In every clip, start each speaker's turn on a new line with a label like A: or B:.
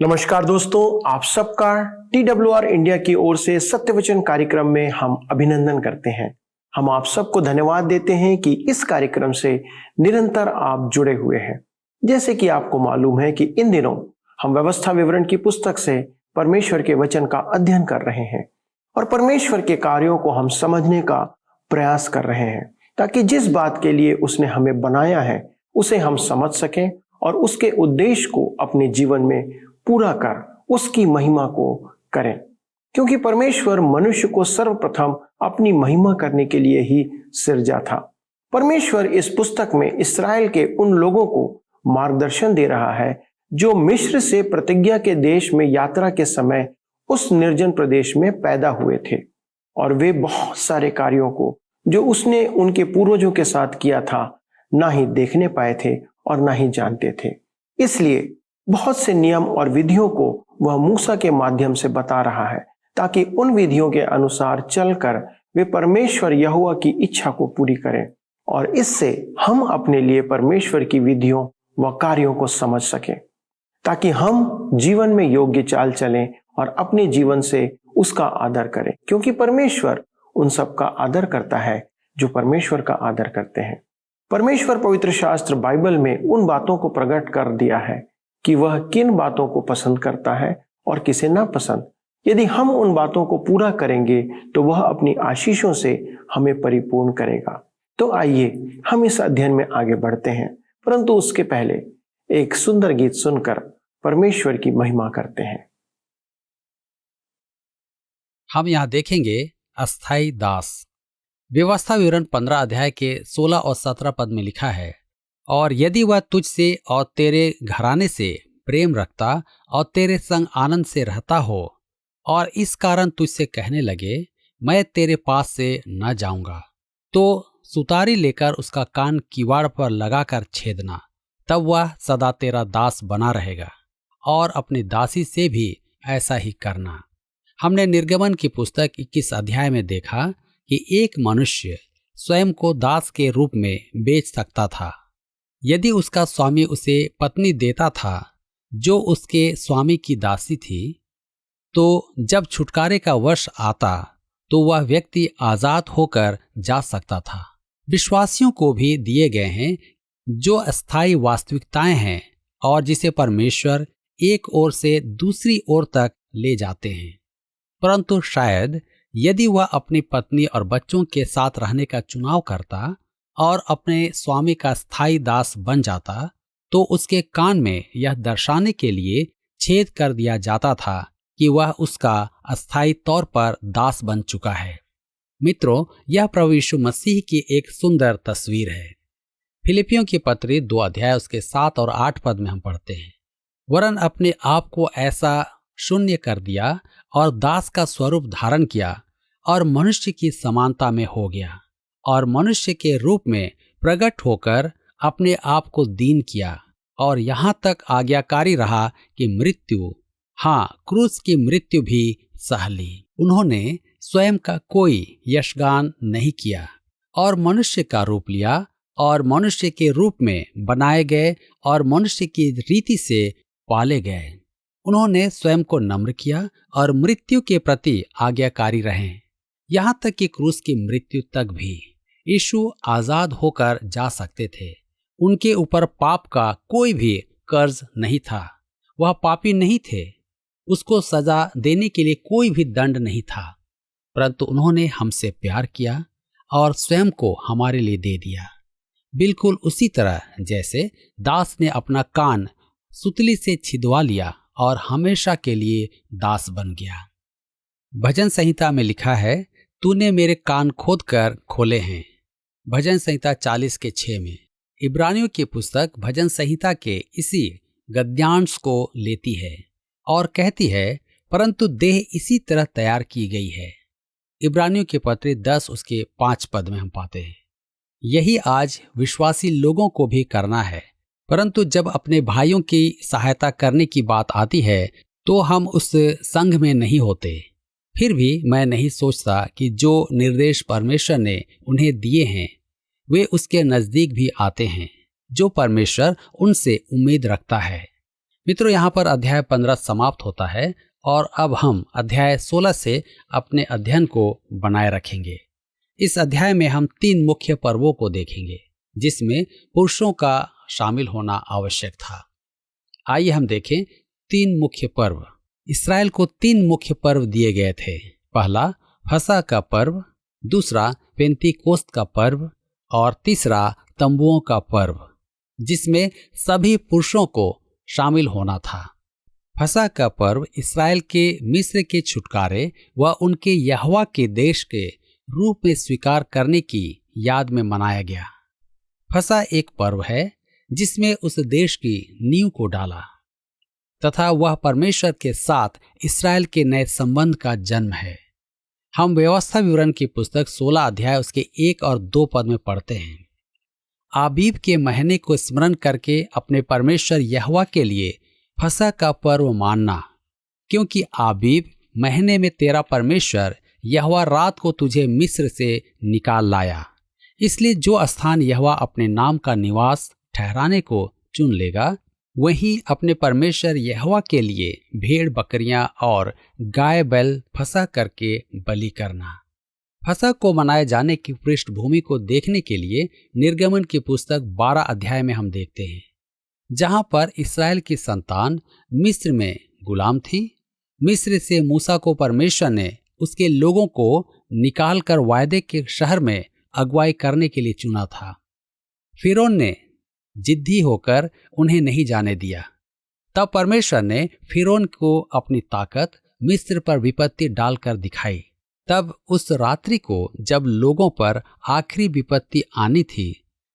A: नमस्कार दोस्तों, आप सबका TWR इंडिया की ओर से सत्यवचन कार्यक्रम में हम अभिनंदन करते हैं। हम आप सबको धन्यवाद देते हैं कि इस कार्यक्रम से निरंतर आप जुड़े हुए हैं। जैसे कि आपको मालूम है कि इन दिनों हम व्यवस्था विवरण की पुस्तक से परमेश्वर के वचन का अध्ययन कर रहे हैं और परमेश्वर के कार्यों को हम समझने का प्रयास कर रहे हैं, ताकि जिस बात के लिए उसने हमें बनाया है उसे हम समझ सकें और उसके उद्देश्य को अपने जीवन में पूरा कर उसकी महिमा को करें। क्योंकि परमेश्वर मनुष्य को सर्वप्रथम अपनी महिमा करने के लिए ही सृजा था। परमेश्वर इस पुस्तक में इस्राएल के उन लोगों को मार्गदर्शन दे रहा है जो मिस्र से प्रतिज्ञा के देश में यात्रा के समय उस निर्जन प्रदेश में पैदा हुए थे, और वे बहुत सारे कार्यों को जो उसने उनके पूर्वजों के साथ किया था ना ही देखने पाए थे और ना ही जानते थे। इसलिए बहुत से नियम और विधियों को वह मूसा के माध्यम से बता रहा है, ताकि उन विधियों के अनुसार चलकर वे परमेश्वर यहोवा की इच्छा को पूरी करें, और इससे हम अपने लिए परमेश्वर की विधियों व कार्यों को समझ सकें, ताकि हम जीवन में योग्य चाल चलें और अपने जीवन से उसका आदर करें। क्योंकि परमेश्वर उन सब का आदर करता है जो परमेश्वर का आदर करते हैं। परमेश्वर पवित्र शास्त्र बाइबल में उन बातों को प्रकट कर दिया है कि वह किन बातों को पसंद करता है और किसे ना पसंद। यदि हम उन बातों को पूरा करेंगे तो वह अपनी आशीषों से हमें परिपूर्ण करेगा। तो आइए हम इस अध्ययन में आगे बढ़ते हैं, परंतु उसके पहले एक सुंदर गीत सुनकर परमेश्वर की महिमा करते हैं।
B: हम यहाँ देखेंगे अस्थाई दास। व्यवस्था विवरण 15 अध्याय के 16 और 17 पद में लिखा है, और यदि वह तुझसे और तेरे घराने से प्रेम रखता और तेरे संग आनंद से रहता हो और इस कारण तुझसे कहने लगे मैं तेरे पास से न जाऊंगा, तो सुतारी लेकर उसका कान किवाड़ पर लगाकर छेदना, तब वह सदा तेरा दास बना रहेगा। और अपनी दासी से भी ऐसा ही करना। हमने निर्गमन की पुस्तक 21 अध्याय में देखा कि एक मनुष्य स्वयं को दास के रूप में बेच सकता था। यदि उसका स्वामी उसे पत्नी देता था जो उसके स्वामी की दासी थी, तो जब छुटकारे का वर्ष आता तो वह व्यक्ति आजाद होकर जा सकता था। विश्वासियों को भी दिए गए हैं जो अस्थायी वास्तविकताएं हैं और जिसे परमेश्वर एक ओर से दूसरी ओर तक ले जाते हैं। परंतु शायद यदि वह अपनी पत्नी और बच्चों के साथ रहने का चुनाव करता और अपने स्वामी का स्थायी दास बन जाता, तो उसके कान में यह दर्शाने के लिए छेद कर दिया जाता था कि वह उसका अस्थायी तौर पर दास बन चुका है। मित्रों, यह प्रभु यीशु मसीह की एक सुंदर तस्वीर है। फिलिपियों की पत्री 2 अध्याय उसके 7 और 8 पद में हम पढ़ते हैं, वरन अपने आप को ऐसा शून्य कर दिया और दास का स्वरूप धारण किया और मनुष्य की समानता में हो गया, और मनुष्य के रूप में प्रकट होकर अपने आप को दीन किया और यहाँ तक आज्ञाकारी रहा कि मृत्यु, क्रूस की मृत्यु भी सह ली। उन्होंने स्वयं का कोई यशगान नहीं किया और मनुष्य का रूप लिया और मनुष्य के रूप में बनाए गए और मनुष्य की रीति से पाले गए। उन्होंने स्वयं को नम्र किया और मृत्यु के प्रति आज्ञाकारी रहे, यहाँ तक कि क्रूस की मृत्यु तक भी। यीशु आजाद होकर जा सकते थे। उनके ऊपर पाप का कोई भी कर्ज नहीं था। वह पापी नहीं थे। उसको सजा देने के लिए कोई भी दंड नहीं था, परंतु उन्होंने हमसे प्यार किया और स्वयं को हमारे लिए दे दिया। बिल्कुल उसी तरह जैसे दास ने अपना कान सुतली से छिदवा लिया और हमेशा के लिए दास बन गया। भजन संहिता में लिखा है, तूने मेरे कान खोद कर खोले हैं। भजन संहिता 40 के 6 में। इब्रानियों की पुस्तक भजन संहिता के इसी गद्यांश को लेती है और कहती है, परंतु देह इसी तरह तैयार की गई है। इब्रानियों की पत्री 10 उसके 5 पद में हम पाते हैं, यही आज विश्वासी लोगों को भी करना है। परंतु जब अपने भाइयों की सहायता करने की बात आती है तो हम उस संघ में नहीं होते। फिर भी मैं नहीं सोचता कि जो निर्देश परमेश्वर ने उन्हें दिए हैं वे उसके नजदीक भी आते हैं जो परमेश्वर उनसे उम्मीद रखता है। मित्रों, यहाँ पर अध्याय 15 समाप्त होता है और अब हम अध्याय 16 से अपने अध्ययन को बनाए रखेंगे। इस अध्याय में हम 3 मुख्य पर्वों को देखेंगे जिसमें पुरुषों का शामिल होना आवश्यक था। आइए हम देखें 3 मुख्य पर्व। इस्राएल को 3 मुख्य पर्व दिए गए थे। पहला फसह का पर्व, दूसरा पेंतीकोस्त का पर्व और तीसरा तंबुओं का पर्व, जिसमें सभी पुरुषों को शामिल होना था। फसह का पर्व इस्राएल के मिस्र के छुटकारे व उनके यहोवा के देश के रूप में स्वीकार करने की याद में मनाया गया। फसह एक पर्व है जिसमें उस देश की नींव को डाला तथा वह परमेश्वर के साथ इस्राएल के नए संबंध का जन्म है। हम व्यवस्था विवरण की पुस्तक 16 अध्याय उसके 1 और 2 पद में पढ़ते हैं, आबीब के महीने को स्मरण करके अपने परमेश्वर यहोवा के लिए फसह का पर्व मानना, क्योंकि आबीब महीने में तेरा परमेश्वर यहोवा रात को तुझे मिस्र से निकाल लाया। इसलिए जो स्थान यहोवा अपने नाम का निवास ठहराने को चुन लेगा, वहीं अपने परमेश्वर यहोवा के लिए भेड़ बकरियां और गाय बैल फसह करके बलि करना। फसह को मनाए जाने की पृष्ठभूमि को देखने के लिए निर्गमन की पुस्तक 12 अध्याय में हम देखते हैं, जहां पर इस्राएल की संतान मिस्र में गुलाम थी। मिस्र से मूसा को परमेश्वर ने उसके लोगों को निकालकर वायदे के शहर में अगुवाई करने के लिए चुना था। फिरौन ने जिद्दी होकर उन्हें नहीं जाने दिया। तब परमेश्वर ने फिरौन को अपनी ताकत मिस्र पर विपत्ति डालकर दिखाई। तब उस रात्रि को जब लोगों पर आखिरी विपत्ति आनी थी,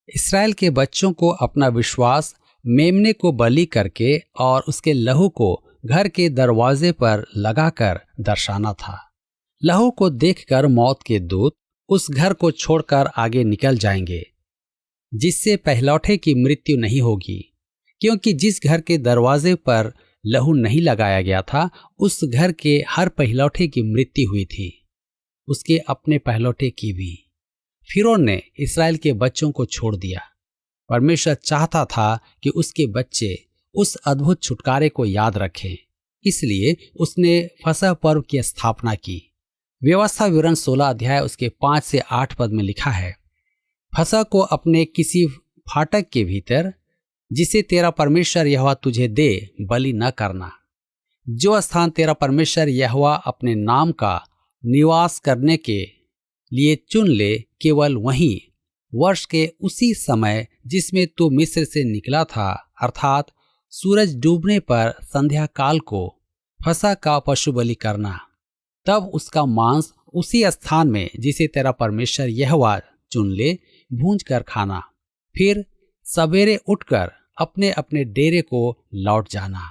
B: इस्राएल के बच्चों को अपना विश्वास मेमने को बलि करके और उसके लहू को घर के दरवाजे पर लगाकर दर्शाना था। लहू को देखकर मौत के दूत उस घर को छोड़कर आगे निकल जाएंगे, जिससे पहलौठे की मृत्यु नहीं होगी, क्योंकि जिस घर के दरवाजे पर लहू नहीं लगाया गया था, उस घर के हर पहलौठे की मृत्यु हुई थी, उसके अपने पहलौठे की भी। फिरौन ने इस्राएल के बच्चों को छोड़ दिया। परमेश्वर चाहता था कि उसके बच्चे उस अद्भुत छुटकारे को याद रखें, इसलिए उसने फसह पर्व की स्थापना की। व्यवस्था विवरण 16 अध्याय उसके 5 से 8 पद में लिखा है, फसह को अपने किसी फाटक के भीतर, जिसे तेरा परमेश्वर यहोवा तुझे दे, बलि न करना। जो स्थान तेरा परमेश्वर यहोवा अपने नाम का निवास करने के लिए चुन ले, केवल वहीं वर्ष के उसी समय जिसमें तू मिस्र से निकला था, अर्थात सूरज डूबने पर संध्या काल को फसह का पशु बलि करना। तब उसका मांस उसी स्थान में जिसे तेरा परमेश्वर यहोवा चुन ले, भूंज कर खाना। फिर सवेरे उठकर अपने अपने डेरे को लौट जाना।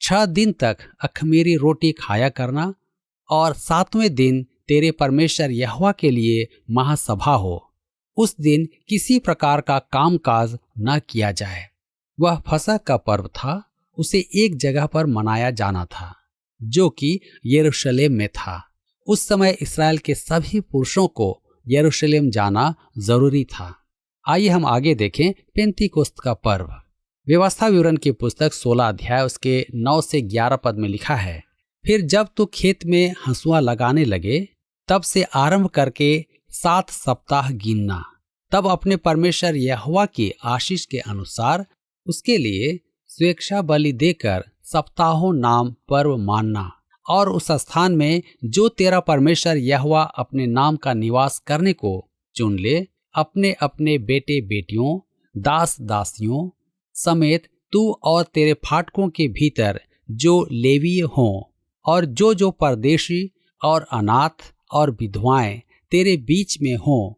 B: 6 दिन तक अख़मीरी रोटी खाया करना और 7वें दिन तेरे परमेश्वर यहोवा के लिए महासभा हो। उस दिन किसी प्रकार का कामकाज न किया जाए। वह फसह का पर्व था, उसे एक जगह पर मनाया जाना था, जो कि यरूशलेम में था। उस समय इस्राएल के सभी पुरुषों को यरूशलेम जाना जरूरी था। आइए हम आगे देखें पेंतीकोस्त का पर्व। व्यवस्था विवरण की पुस्तक 16 अध्याय उसके 9 से 11 पद में लिखा है, फिर जब तू खेत में हंसुआ लगाने लगे, तब से आरंभ करके 7 सप्ताह गिनना। तब अपने परमेश्वर यहोवा की आशीष के अनुसार उसके लिए स्वेच्छा बलि देकर सप्ताहों नाम पर्व मानना। और उस स्थान में जो तेरा परमेश्वर यहोवा अपने नाम का निवास करने को चुन ले, अपने अपने बेटे बेटियों, दास दासियों समेत तू और तेरे फाटकों के भीतर जो लेवीय हों, और जो परदेशी और अनाथ और विधवाएं तेरे बीच में हों,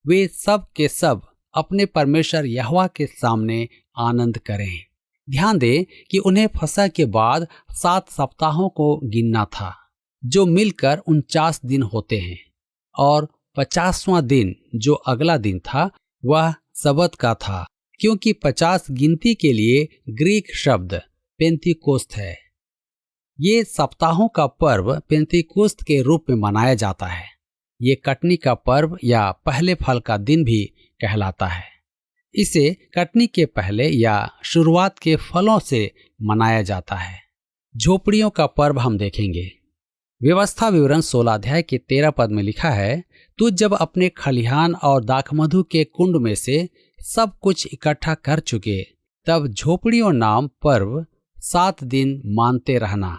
B: वे सब के सब अपने परमेश्वर यहोवा के सामने आनंद करें। ध्यान दें कि उन्हें फसह के बाद 7 सप्ताहों को गिनना था, जो मिलकर 49 दिन होते हैं, और 50वां दिन जो अगला दिन था वह सबत का था, क्योंकि 50 गिनती के लिए ग्रीक शब्द पेंतीकोस्त है। ये सप्ताहों का पर्व पेंतीकोस्त के रूप में मनाया जाता है। ये कटनी का पर्व या पहले फल का दिन भी कहलाता है। इसे कटनी के पहले या शुरुआत के फलों से मनाया जाता है। झोपड़ियों का पर्व हम देखेंगे। व्यवस्था विवरण 16 अध्याय के 13 पद में लिखा है, तू जब अपने खलिहान और दाखमधु के कुंड में से सब कुछ इकट्ठा कर चुके, तब झोपड़ियों नाम पर्व 7 दिन मानते रहना।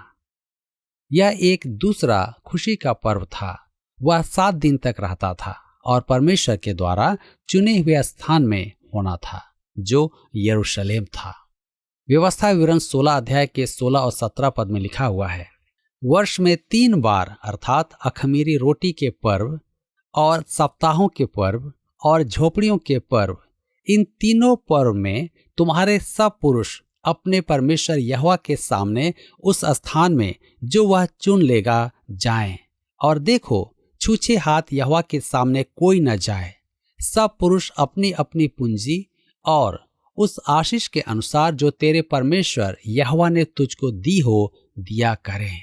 B: यह एक दूसरा खुशी का पर्व था। वह 7 दिन तक रहता था और परमेश्वर के द्वारा चुने हुए स्थान में होना था, जो यरूशलेम था। व्यवस्था विवरण 16 अध्याय के 16 और 17 पद में लिखा हुआ है, वर्ष में 3 बार अर्थात अखमीरी रोटी के पर्व और सप्ताहों के पर्व और झोपड़ियों के पर्व, इन तीनों पर्व में तुम्हारे सब पुरुष अपने परमेश्वर यहोवा के सामने उस स्थान में जो वह चुन लेगा जाएं। और देखो, छूछे हाथ यहोवा के सामने कोई न जाए। सब पुरुष अपनी अपनी पूंजी और उस आशीष के अनुसार जो तेरे परमेश्वर यहोवा ने तुझको दी हो दिया करें।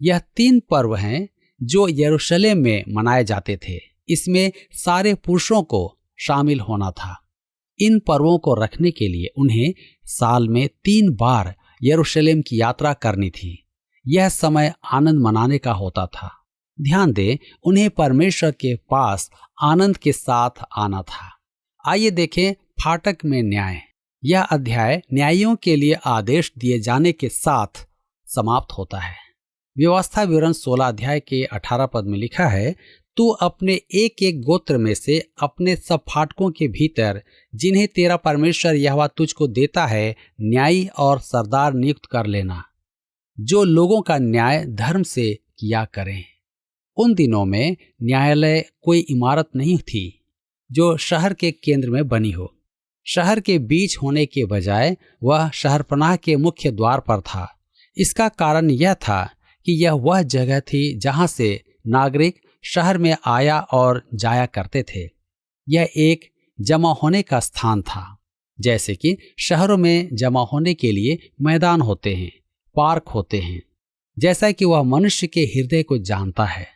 B: यह 3 पर्व हैं जो यरूशलेम में मनाए जाते थे। इसमें सारे पुरुषों को शामिल होना था। इन पर्वों को रखने के लिए उन्हें साल में 3 बार यरूशलेम की यात्रा करनी थी। यह समय आनंद मनाने का होता था। ध्यान दें, उन्हें परमेश्वर के पास आनंद के साथ आना था। आइए देखें फाटक में न्याय। यह अध्याय न्यायियों के लिए आदेश दिए जाने के साथ समाप्त होता है। व्यवस्था विवरण 16 अध्याय के 18 पद में लिखा है, तू अपने एक एक गोत्र में से अपने सब फाटकों के भीतर जिन्हें तेरा परमेश्वर यहोवा तुझको देता है, न्यायी और सरदार नियुक्त कर लेना, जो लोगों का न्याय धर्म से किया करें। उन दिनों में न्यायालय कोई इमारत नहीं थी जो शहर के केंद्र में बनी हो। शहर के बीच होने के बजाय वह शहरपनाह के मुख्य द्वार पर था। इसका कारण यह था कि यह वह जगह थी जहां से नागरिक शहर में आया और जाया करते थे। यह एक जमा होने का स्थान था, जैसे कि शहरों में जमा होने के लिए मैदान होते हैं, पार्क होते हैं। जैसा कि वह मनुष्य के हृदय को जानता है,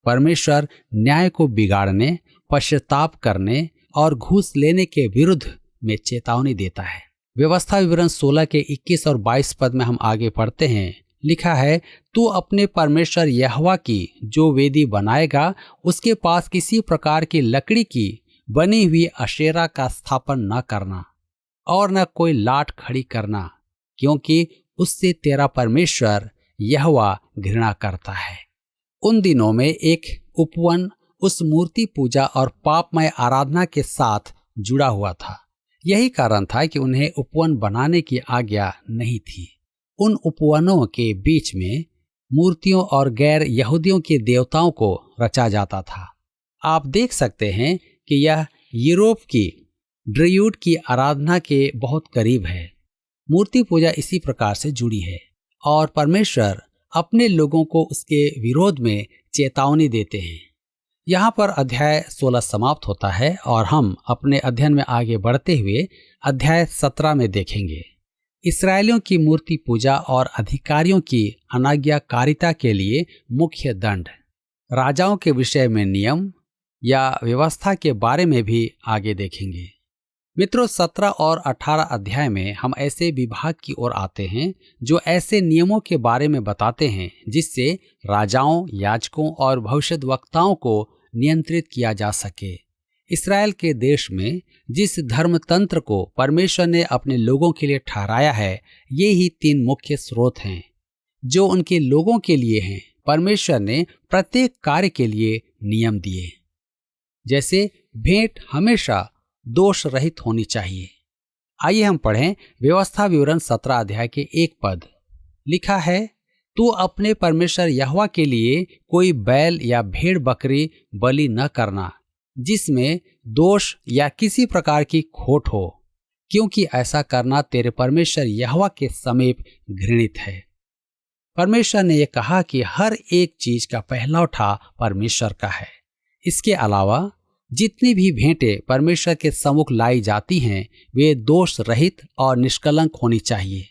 B: परमेश्वर न्याय को बिगाड़ने, पश्चाताप करने और घूस लेने के विरुद्ध में चेतावनी देता है। व्यवस्था विवरण 16 के 21 और 22 पद में हम आगे पढ़ते हैं। लिखा है, तू अपने परमेश्वर यहोवा की जो वेदी बनाएगा, उसके पास किसी प्रकार की लकड़ी की बनी हुई अशेरा का स्थापन न करना और न कोई लाट खड़ी करना, क्योंकि उससे तेरा परमेश्वर यहोवा घृणा करता है। उन दिनों में एक उपवन उस मूर्ति पूजा और पापमय आराधना के साथ जुड़ा हुआ था। यही कारण था कि उन्हें उपवन बनाने की आज्ञा नहीं थी। उन उपवनों के बीच में मूर्तियों और गैर यहूदियों के देवताओं को रचा जाता था। आप देख सकते हैं कि यह यूरोप की ड्रयूड की आराधना के बहुत करीब है। मूर्ति पूजा इसी प्रकार से जुड़ी है और परमेश्वर अपने लोगों को उसके विरोध में चेतावनी देते हैं। यहाँ पर अध्याय 16 समाप्त होता है और हम अपने अध्ययन में आगे बढ़ते हुए अध्याय 17 में देखेंगे इस्राएलियों की मूर्ति पूजा और अधिकारियों की अनाज्ञाकारिता के लिए मुख्य दंड, राजाओं के विषय में नियम या व्यवस्था के बारे में भी आगे देखेंगे। मित्रों, 17 और 18 अध्याय में हम ऐसे विभाग की ओर आते हैं जो ऐसे नियमों के बारे में बताते हैं जिससे राजाओं, याजकों और भविष्यद्वक्ताओं को नियंत्रित किया जा सके। इस्राएल के देश में जिस धर्मतंत्र को परमेश्वर ने अपने लोगों के लिए ठहराया है, ये ही 3 मुख्य स्रोत हैं जो उनके लोगों के लिए हैं। परमेश्वर ने प्रत्येक कार्य के लिए नियम दिए। जैसे भेंट हमेशा दोष रहित होनी चाहिए। आइए हम पढ़ें व्यवस्था विवरण 17 अध्याय के 1 पद। लिखा है, तू अपने परमेश्वर यहोवा के लिए कोई बैल या भेड़ बकरी बलि न करना जिसमें दोष या किसी प्रकार की खोट हो, क्योंकि ऐसा करना तेरे परमेश्वर यहोवा के समीप घृणित है। परमेश्वर ने यह कहा कि हर एक चीज का पहलौठा परमेश्वर का है। इसके अलावा जितनी भी भेंटें परमेश्वर के सम्मुख लाई जाती हैं, वे दोष रहित और निष्कलंक होनी चाहिए।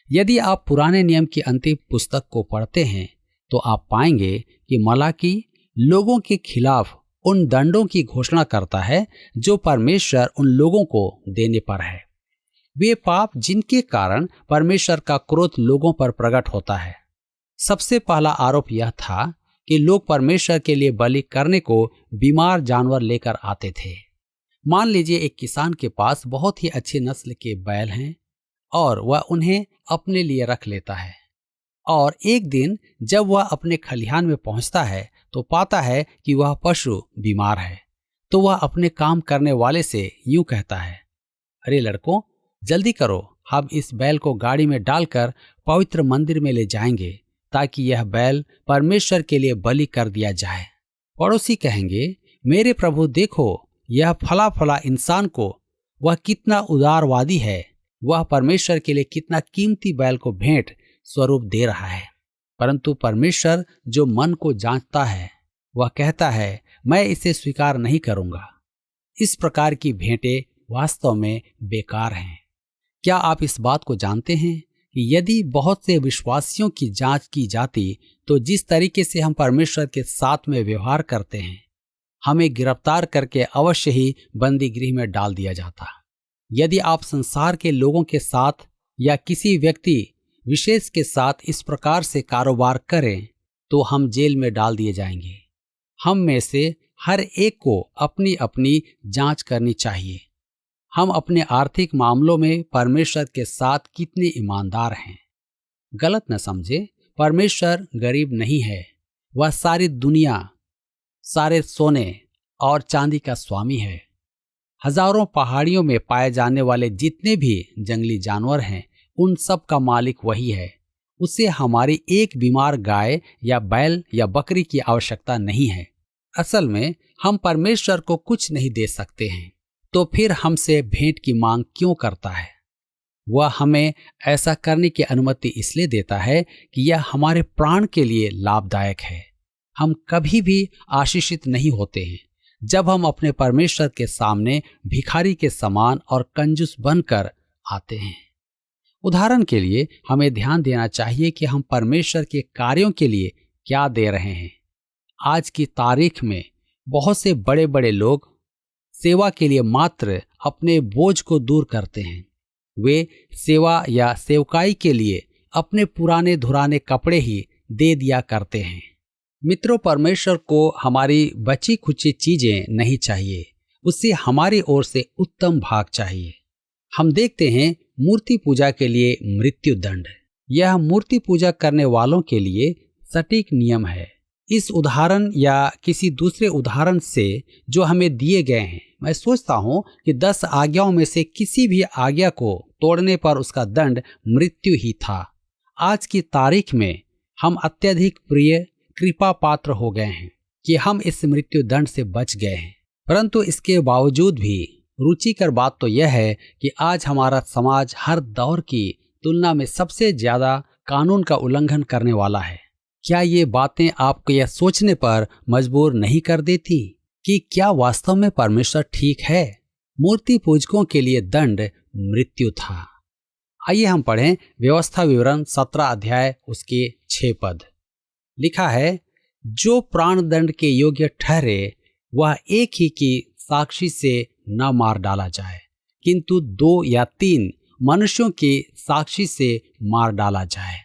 B: यदि आप पुराने नियम की अंतिम पुस्तक को पढ़ते हैं तो आप पाएंगे कि मलाकी लोगों के खिलाफ उन दंडों की घोषणा करता है जो परमेश्वर उन लोगों को देने पर है। वे पाप जिनके कारण परमेश्वर का क्रोध लोगों पर प्रकट होता है। सबसे पहला आरोप यह था कि लोग परमेश्वर के लिए बलि करने को बीमार जानवर लेकर आते थे। मान लीजिए एक किसान के पास बहुत ही अच्छी नस्ल के बैल हैं और वह उन्हें अपने लिए रख लेता है, और एक दिन जब वह अपने खलिहान में पहुंचता है तो पाता है कि वह पशु बीमार है। तो वह अपने काम करने वाले से यूं कहता है, अरे लड़कों, जल्दी करो, हम इस बैल को गाड़ी में डालकर पवित्र मंदिर में ले जाएंगे ताकि यह बैल परमेश्वर के लिए बलि कर दिया जाए। पड़ोसी कहेंगे, मेरे प्रभु देखो, यह फला फला इंसान को वह कितना उदारवादी है, वह परमेश्वर के लिए कितना कीमती बैल को भेंट स्वरूप दे रहा है। परंतु परमेश्वर जो मन को जांचता है वह कहता है, मैं इसे स्वीकार नहीं करूंगा। इस प्रकार की भेंटें वास्तव में बेकार हैं। क्या आप इस बात को जानते हैं कि यदि बहुत से विश्वासियों की जांच की जाती तो जिस तरीके से हम परमेश्वर के साथ में व्यवहार करते हैं, हमें गिरफ्तार करके अवश्य ही बंदी गृह में डाल दिया जाता। यदि आप संसार के लोगों के साथ या किसी व्यक्ति विशेष के साथ इस प्रकार से कारोबार करें तो हम जेल में डाल दिए जाएंगे। हम में से हर एक को अपनी अपनी जांच करनी चाहिए। हम अपने आर्थिक मामलों में परमेश्वर के साथ कितने ईमानदार हैं। गलत न समझे, परमेश्वर गरीब नहीं है। वह सारी दुनिया, सारे सोने और चांदी का स्वामी है। हजारों पहाड़ियों में पाए जाने वाले जितने भी जंगली जानवर हैं, उन सब का मालिक वही है। उसे हमारी एक बीमार गाय या बैल या बकरी की आवश्यकता नहीं है। असल में हम परमेश्वर को कुछ नहीं दे सकते हैं, तो फिर हमसे भेंट की मांग क्यों करता है? वह हमें ऐसा करने की अनुमति इसलिए देता है कि यह हमारे प्राण के लिए लाभदायक है। हम कभी भी आशीषित नहीं होते हैं जब हम अपने परमेश्वर के सामने भिखारी के समान और कंजूस बनकर आते हैं। उदाहरण के लिए हमें ध्यान देना चाहिए कि हम परमेश्वर के कार्यों के लिए क्या दे रहे हैं। आज की तारीख में बहुत से बड़े बड़े लोग सेवा के लिए मात्र अपने बोझ को दूर करते हैं। वे सेवा या सेवकाई के लिए अपने पुराने धुराने कपड़े ही दे दिया करते हैं। मित्रों, परमेश्वर को हमारी बची खुची चीजें नहीं चाहिए, उससे हमारी ओर से उत्तम भाग चाहिए। हम देखते हैं मूर्ति पूजा के लिए मृत्यु दंड। यह मूर्ति पूजा करने वालों के लिए सटीक नियम है। इस उदाहरण या किसी दूसरे उदाहरण से जो हमें दिए गए हैं, मैं सोचता हूं कि 10 आज्ञाओं में से किसी भी आज्ञा को तोड़ने पर उसका दंड मृत्यु ही था। आज की तारीख में हम अत्यधिक प्रिय कृपा पात्र हो गए हैं कि हम इस मृत्यु दंड से बच गए हैं। परंतु इसके बावजूद भी रुचिकर बात तो यह है कि आज हमारा समाज हर दौर की तुलना में सबसे ज्यादा कानून का उल्लंघन करने वाला है। क्या ये बातें आपको यह सोचने पर मजबूर नहीं कर देती कि क्या वास्तव में परमेश्वर ठीक है? मूर्ति पूजकों के लिए दंड मृत्यु था। आइए हम पढ़ें व्यवस्था विवरण 17 अध्याय उसके 6 पद। लिखा है, जो प्राण दंड के योग्य ठहरे वह एक ही की साक्षी से न मार डाला जाए, किंतु 2 या 3 मनुष्यों की साक्षी से मार डाला जाए।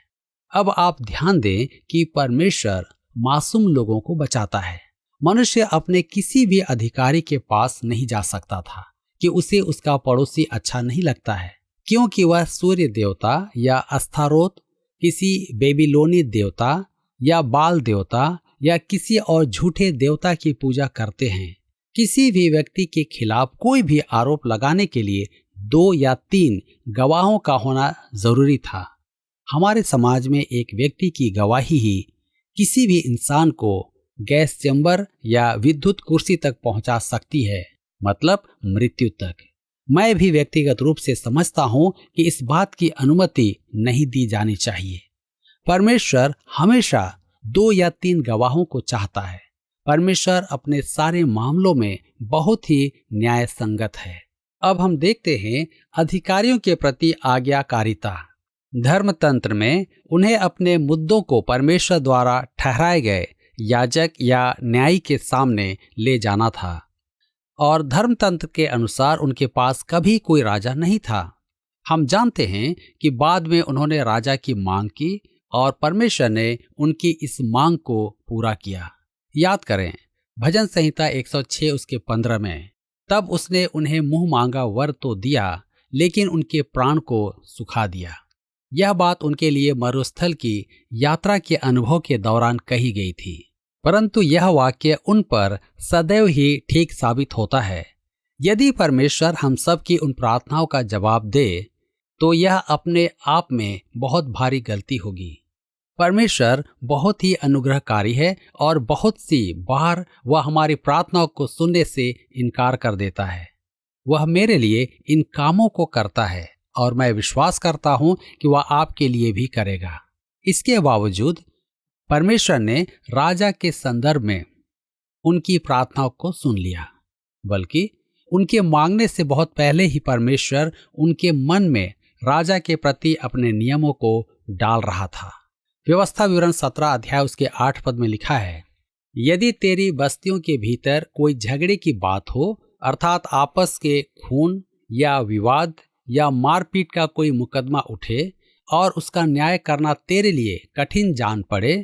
B: अब आप ध्यान दें कि परमेश्वर मासूम लोगों को बचाता है। मनुष्य अपने किसी भी अधिकारी के पास नहीं जा सकता था कि उसे उसका पड़ोसी अच्छा नहीं लगता है, क्योंकि वह सूर्य देवता या अस्तारोत, किसी बेबीलोनी देवता या बाल देवता या किसी और झूठे देवता की पूजा करते हैं। किसी भी व्यक्ति के खिलाफ कोई भी आरोप लगाने के लिए 2 या 3 गवाहों का होना जरूरी था। हमारे समाज में एक व्यक्ति की गवाही ही किसी भी इंसान को गैस चैम्बर या विद्युत कुर्सी तक पहुंचा सकती है, मतलब मृत्यु तक। मैं भी व्यक्तिगत रूप से समझता हूं कि इस बात की अनुमति नहीं दी जानी चाहिए। परमेश्वर हमेशा 2 या 3 गवाहों को चाहता है। परमेश्वर अपने सारे मामलों में बहुत ही न्याय संगत है। अब हम देखते हैं अधिकारियों के प्रति आज्ञाकारिता। धर्मतंत्र में उन्हें अपने मुद्दों को परमेश्वर द्वारा ठहराए गए याजक या न्यायी के सामने ले जाना था, और धर्मतंत्र के अनुसार उनके पास कभी कोई राजा नहीं था। हम जानते हैं कि बाद में उन्होंने राजा की मांग की और परमेश्वर ने उनकी इस मांग को पूरा किया। याद करें भजन संहिता 106 उसके 15 में, तब उसने उन्हें मुंह मांगा वर तो दिया, लेकिन उनके प्राण को सुखा दिया। यह बात उनके लिए मरुस्थल की यात्रा के अनुभव के दौरान कही गई थी, परंतु यह वाक्य उन पर सदैव ही ठीक साबित होता है। यदि परमेश्वर हम सब की उन प्रार्थनाओं का जवाब दे तो यह अपने आप में बहुत भारी गलती होगी। परमेश्वर बहुत ही अनुग्रहकारी है और बहुत सी बार वह हमारी प्रार्थनाओं को सुनने से इनकार कर देता है। वह मेरे लिए इन कामों को करता है और मैं विश्वास करता हूं कि वह आपके लिए भी करेगा। इसके बावजूद परमेश्वर ने राजा के संदर्भ में उनकी प्रार्थनाओं को सुन लिया, बल्कि उनके मांगने से बहुत पहले ही परमेश्वर उनके मन में राजा के प्रति अपने नियमों को डाल रहा था। व्यवस्था विवरण 17 अध्याय उसके 8 पद में लिखा है, यदि तेरी बस्तियों के भीतर कोई झगड़े की बात हो, अर्थात आपस के खून या विवाद या मारपीट का कोई मुकदमा उठे और उसका न्याय करना तेरे लिए कठिन जान पड़े,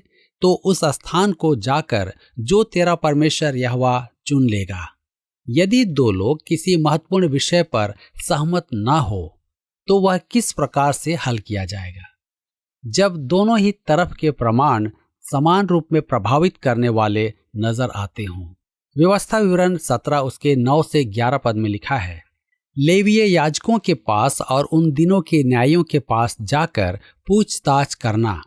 B: तो उस स्थान को जाकर जो तेरा परमेश्वर यहोवा चुन लेगा। यदि दो लोग किसी महत्वपूर्ण विषय पर सहमत ना हो तो वह किस प्रकार से हल किया जाएगा? जब दोनों ही तरफ के प्रमाण समान रूप में प्रभावित करने वाले नजर आते हों। व्यवस्था विवरण 17 उसके 9 से 11 पद में लिखा है, लेवीय याजकों के पास और उन दिनों के न्यायियों के पास जाकर पूछताछ करना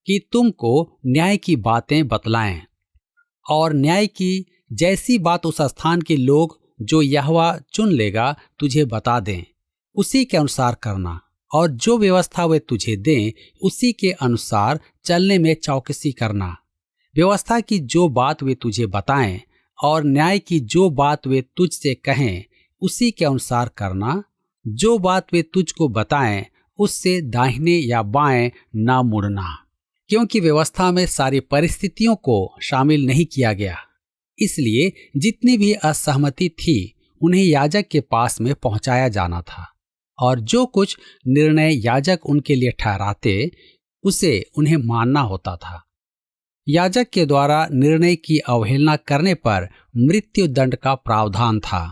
B: कि तुमको न्याय की बातें बतलाएं, और न्याय की जैसी बात उस स्थान के लोग जो यहोवा चुन लेगा तुझे बता दें, उसी के अनुसार करना, और जो व्यवस्था वे तुझे दें उसी के अनुसार चलने में चौकसी करना। व्यवस्था की जो बात वे तुझे बताएं और न्याय की जो बात वे तुझसे कहें उसी के अनुसार करना। जो बात वे तुझको बताएं उससे दाहिने या बाएं ना मुड़ना, क्योंकि व्यवस्था में सारी परिस्थितियों को शामिल नहीं किया गया। इसलिए जितनी भी असहमति थी उन्हें याजक के पास में पहुंचाया जाना था, और जो कुछ निर्णय याजक उनके लिए ठहराते उसे उन्हें मानना होता था। याजक के द्वारा निर्णय की अवहेलना करने पर मृत्यु दंड का प्रावधान था।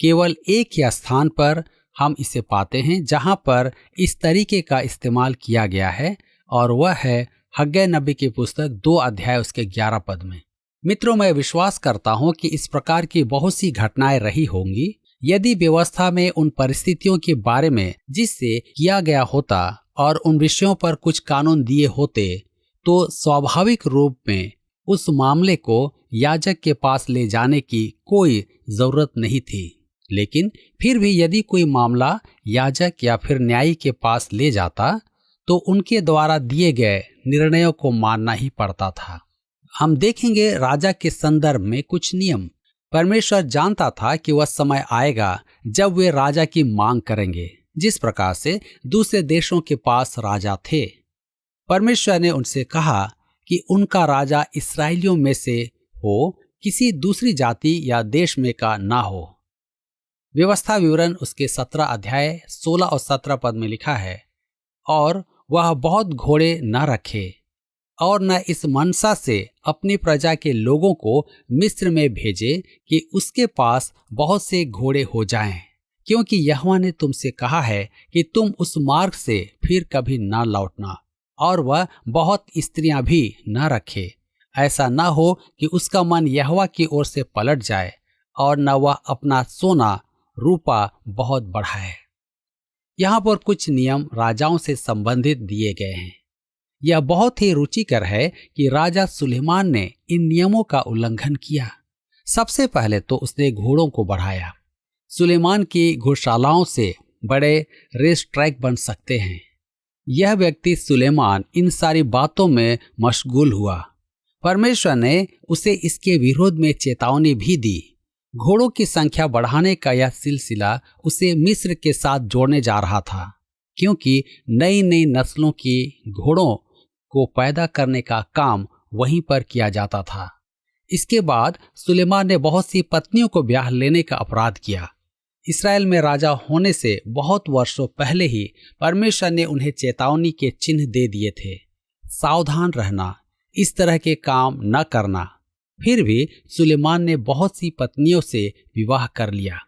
B: केवल एक ही स्थान पर हम इसे पाते हैं जहां पर इस तरीके का इस्तेमाल किया गया है, और वह है हग्गै नबी की पुस्तक 2 अध्याय उसके 11 पद में। मित्रों, मैं विश्वास करता हूं कि इस प्रकार की बहुत सी घटनाएं रही होंगी। यदि व्यवस्था में उन परिस्थितियों के बारे में जिससे किया गया होता और उन विषयों पर कुछ कानून दिए होते, तो स्वाभाविक रूप में उस मामले को याजक के पास ले जाने की कोई जरूरत नहीं थी। लेकिन फिर भी यदि कोई मामला याजक या फिर न्यायी के पास ले जाता तो उनके द्वारा दिए गए निर्णयों को मानना ही पड़ता था। हम देखेंगे राजा के संदर्भ में कुछ नियम। परमेश्वर जानता था कि वह समय आएगा जब वे राजा की मांग करेंगे, जिस प्रकार से दूसरे देशों के पास राजा थे। परमेश्वर ने उनसे कहा कि उनका राजा इस्राएलियों में से हो, किसी दूसरी जाति या देश में का ना हो। व्यवस्था विवरण उसके 17 अध्याय 16 और 17 पद में लिखा है, और वह बहुत घोड़े न रखे और न इस मनसा से अपनी प्रजा के लोगों को मिस्र में भेजे कि उसके पास बहुत से घोड़े हो जाएं, क्योंकि यहोवा ने तुमसे कहा है कि तुम उस मार्ग से फिर कभी न लौटना। और वह बहुत स्त्रियां भी न रखे, ऐसा न हो कि उसका मन यहोवा की ओर से पलट जाए, और न वह अपना सोना रूपा बहुत बढ़ाए। यहाँ पर कुछ नियम राजाओं से संबंधित दिए गए हैं। यह बहुत ही रुचिकर है कि राजा सुलेमान ने इन नियमों का उल्लंघन किया। सबसे पहले तो उसने घोड़ों को बढ़ाया। सुलेमान की घुड़शालाओं से बड़े रेस ट्रैक बन सकते हैं। यह व्यक्ति सुलेमान इन सारी बातों में मशगूल हुआ। परमेश्वर ने उसे इसके विरोध में चेतावनी भी दी। घोड़ों की संख्या बढ़ाने का यह सिलसिला उसे मिस्र के साथ जोड़ने जा रहा था, क्योंकि नई नई नस्लों की घोड़ों को पैदा करने का काम वहीं पर किया जाता था। इसके बाद सुलेमान ने बहुत सी पत्नियों को ब्याह लेने का अपराध किया। इस्राएल में राजा होने से बहुत वर्षों पहले ही परमेश्वर ने उन्हें चेतावनी के चिन्ह दे दिए थे, सावधान रहना, इस तरह के काम न करना। फिर भी सुलेमान ने बहुत सी पत्नियों से विवाह कर लिया।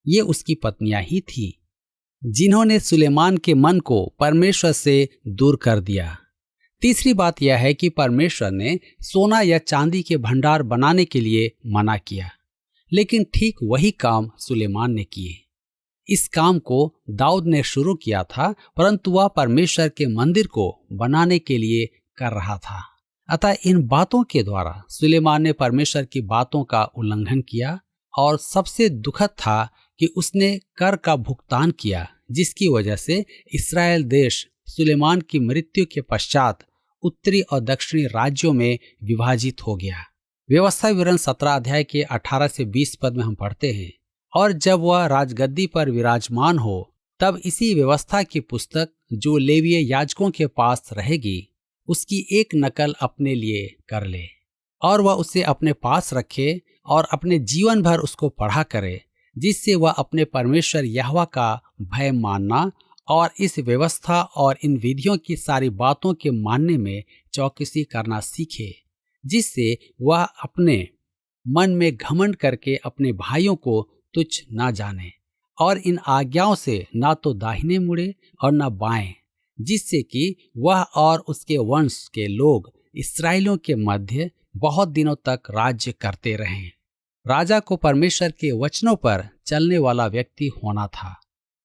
B: ये उसकी पत्नियां ही थी जिन्होंने सुलेमान के मन को परमेश्वर से दूर कर दिया। तीसरी बात यह है कि परमेश्वर ने सोना या चांदी के भंडार बनाने के लिए मना किया, लेकिन ठीक वही काम सुलेमान ने किए। इस काम को दाऊद ने शुरू किया था, परंतु वह परमेश्वर के मंदिर को बनाने के लिए कर रहा था। अतः इन बातों के द्वारा सुलेमान ने परमेश्वर की बातों का उल्लंघन किया, और सबसे दुखद था कि उसने कर का भुगतान किया, जिसकी वजह से इस्राएल देश सुलेमान की मृत्यु के पश्चात उत्तरी और दक्षिणी राज्यों में विभाजित हो गया। व्यवस्था विवरण 17 अध्याय के 18 से 20 पद में हम पढ़ते हैं, और जब वह राजगद्दी पर विराजमान हो, तब इसी व्यवस्था की पुस्तक जो लेवीय याजकों के पास रहेगी, उसकी एक नकल अपने लिए कर ले, और वह उसे अपने पास रखे और अपने जीवन भर उसको पढ़ा करे, जिससे वह अपने परमेश्वर यहोवा का भय मानना और इस व्यवस्था और इन विधियों की सारी बातों के मानने में चौकसी करना सीखे, जिससे वह अपने मन में घमंड करके अपने भाइयों को तुच्छ ना जाने और इन आज्ञाओं से ना तो दाहिने मुड़े और न बाएं, जिससे कि वह और उसके वंश के लोग इस्राएलियों के मध्य बहुत दिनों तक राज्य करते रहें। राजा को परमेश्वर के वचनों पर चलने वाला व्यक्ति होना था।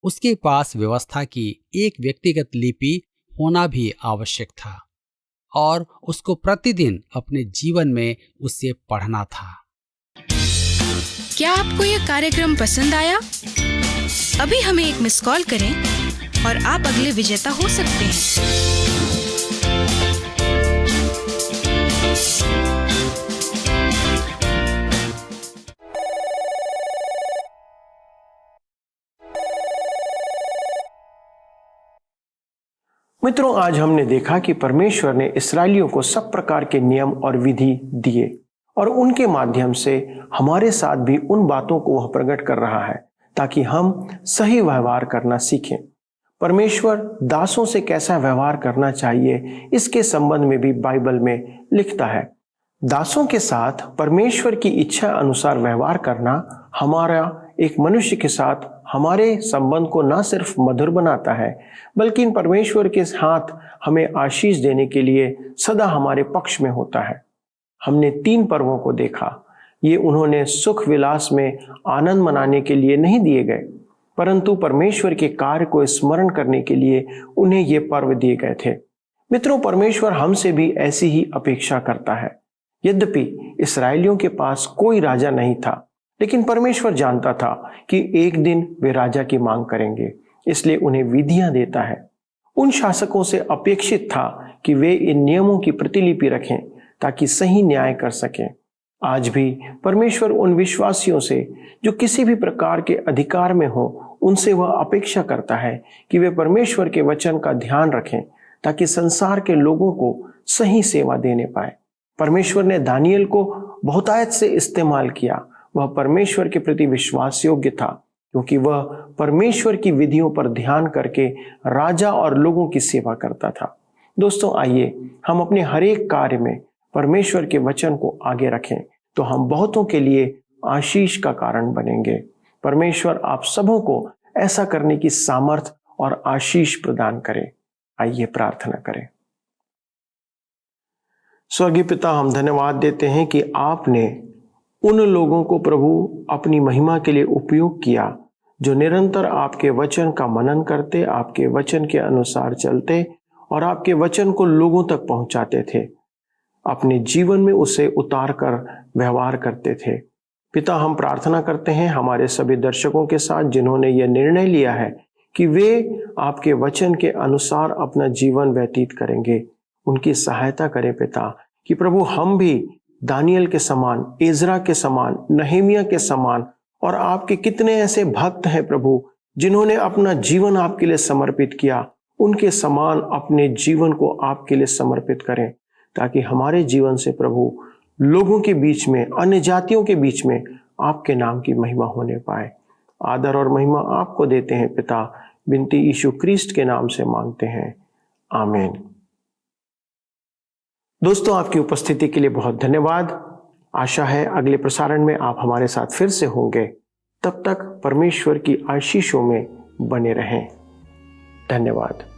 B: उसके पास व्यवस्था की एक व्यक्तिगत लिपि होना भी आवश्यक था, और उसको प्रतिदिन अपने जीवन में उसे पढ़ना था।
C: क्या आपको यह कार्यक्रम पसंद आया? अभी हमें एक मिस कॉल करें और आप अगले विजेता हो सकते हैं।
A: मित्रों, आज हमने देखा कि परमेश्वर ने इस्राएलियों को सब प्रकार के नियम और विधि दिए, और उनके माध्यम से हमारे साथ भी उन बातों को वह प्रकट कर रहा है ताकि हम सही व्यवहार करना सीखें। परमेश्वर दासों से कैसा व्यवहार करना चाहिए, इसके संबंध में भी बाइबल में लिखता है। दासों के साथ परमेश्वर की इच्छा अनुसार व्यवहार करना हमारा एक मनुष्य के साथ हमारे संबंध को न सिर्फ मधुर बनाता है, बल्कि इन परमेश्वर के साथ हमें आशीष देने के लिए सदा हमारे पक्ष में होता है। हमने 3 पर्वों को देखा। ये उन्होंने सुख विलास में आनंद मनाने के लिए नहीं दिए गए, परंतु परमेश्वर के कार्य को स्मरण करने के लिए उन्हें ये पर्व दिए गए थे। मित्रों, परमेश्वर हमसे भी ऐसी ही अपेक्षा करता है। यद्यपि इस्राएलियों के पास कोई राजा नहीं था, लेकिन परमेश्वर जानता था कि एक दिन वे राजा की मांग करेंगे, इसलिए उन्हें विधियां देता है। उन शासकों से अपेक्षित था कि वे इन नियमों की प्रतिलिपि रखें ताकि सही न्याय कर सकें। आज भी परमेश्वर उन विश्वासियों से जो किसी भी प्रकार के अधिकार में हो, उनसे वह अपेक्षा करता है कि वे परमेश्वर के वचन का ध्यान रखें ताकि संसार के लोगों को सही सेवा देने पाए। परमेश्वर ने दानियल को बहुतायत से इस्तेमाल किया। वह परमेश्वर के प्रति विश्वास योग्य था, क्योंकि वह परमेश्वर की विधियों पर ध्यान करके राजा और लोगों की सेवा करता था। दोस्तों, आइए हम अपने हर एक कार्य में परमेश्वर के वचन को आगे रखें, तो हम बहुतों के लिए आशीष का कारण बनेंगे। परमेश्वर आप सबों को ऐसा करने की सामर्थ और आशीष प्रदान करे। आइए प्रार्थना करें। स्वर्गीय पिता, हम धन्यवाद देते हैं कि आपने उन लोगों को प्रभु अपनी महिमा के लिए उपयोग किया जो निरंतर आपके वचन का मनन करते, आपके वचन के अनुसार चलते और आपके वचन को लोगों तक पहुंचाते थे, अपने जीवन में उसे उतार कर व्यवहार करते थे। पिता, हम प्रार्थना करते हैं हमारे सभी दर्शकों के साथ जिन्होंने यह निर्णय लिया है कि वे आपके वचन के अनुसार अपना जीवन व्यतीत करेंगे। उनकी सहायता करें पिता, कि प्रभु हम भी दानियल के समान, एजरा के समान, नहेमिया के समान और आपके कितने ऐसे भक्त हैं प्रभु जिन्होंने अपना जीवन आपके लिए समर्पित किया, उनके समान अपने जीवन को आपके लिए समर्पित करें, ताकि हमारे जीवन से प्रभु लोगों के बीच में, अन्य जातियों के बीच में आपके नाम की महिमा होने पाए। आदर और महिमा आपको देते हैं पिता, विनती यीशु क्रिस्ट के नाम से मांगते हैं, आमीन। दोस्तों, आपकी उपस्थिति के लिए बहुत धन्यवाद। आशा है अगले प्रसारण में आप हमारे साथ फिर से होंगे। तब तक परमेश्वर की आशीषों में बने रहें। धन्यवाद।